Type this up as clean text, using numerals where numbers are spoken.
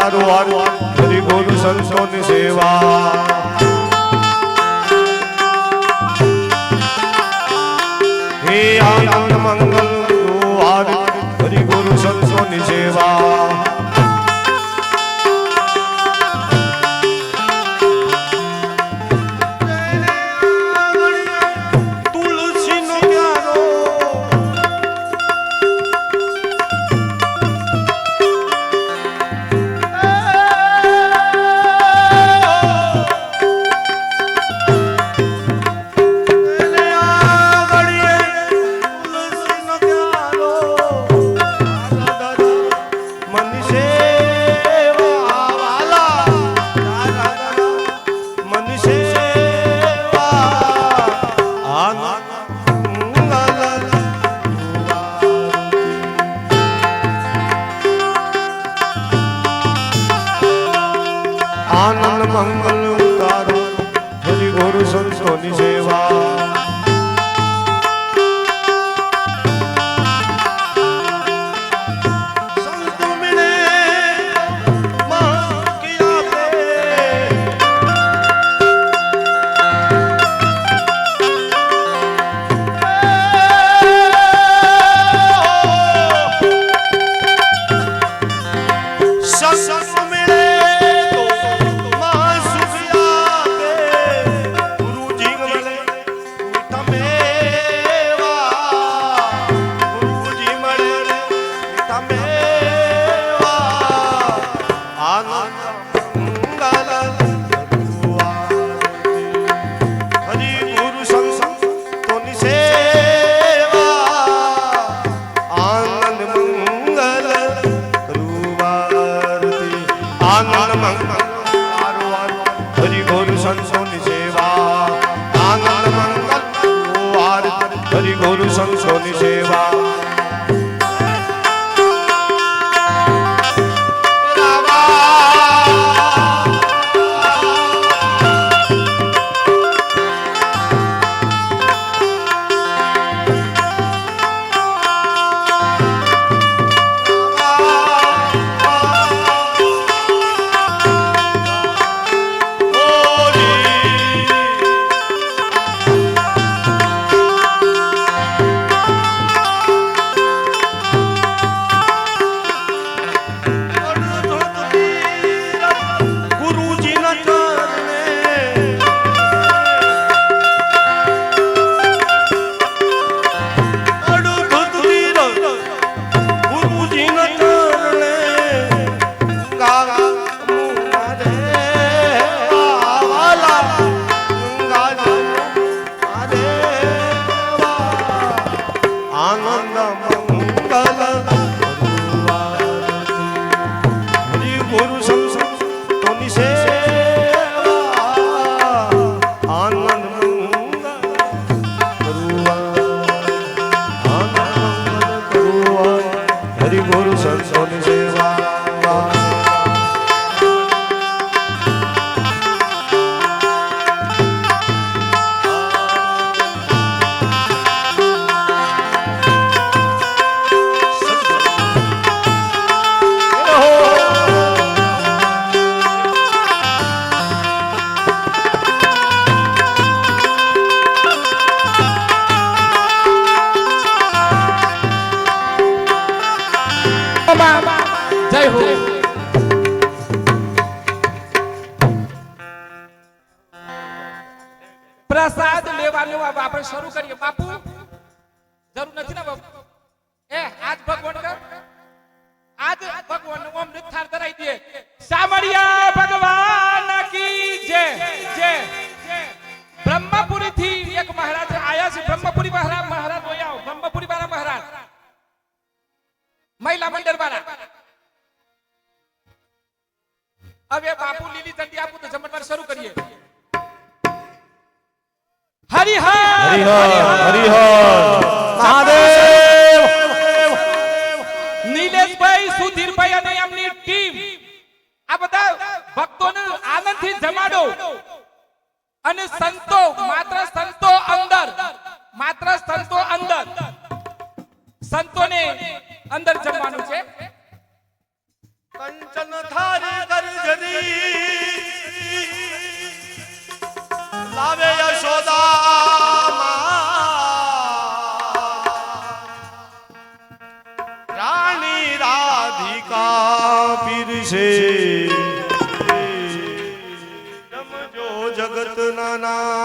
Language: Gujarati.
તારું વાર હરિ ગુરુ સંતોની સેવા હે આનંદ મંગલ વાર હરિ ગુરુ સંતોની સેવા આનંદ મંગલ ઉતારો હરિ ગુરુ સંતોની સેવા હરિ ગુરુ સંતોની સેવા જય હો પ્રસાદ લેવાનું આપણે શરૂ કરીએ બાપુ જરૂર નથી ને બાપુ આજ ભગવાન કર આજ ભગવાન ઓમ નિથાર કરાઈ દે સામળિયા ભગવાન કી જય જય બ્રહ્મપુરી થી એક મહારાજ આયા છે બ્રહ્મપુરી મહારાજ હોયા બ્રહ્મપુરી વાળા મહારાજ મહિલા મંડળ વાળા હવે બાપુ લીલી ઝંડી આપું તો જમણવાર શરૂ કરીએ હરિહર હરિહર હરિહર મહાદેવ નીલેશભાઈ સુધીરભાઈ અને એમની ટીમ આ બધા ભક્તોને આનંદથી જમાડો અને સંતો માત્ર સંતો અંદર સંતોને અંદર જમવાનું છે કંચન થારી ગરજરી લાવે યશોદા રાણી રાધિકા પીરસે જગત નાના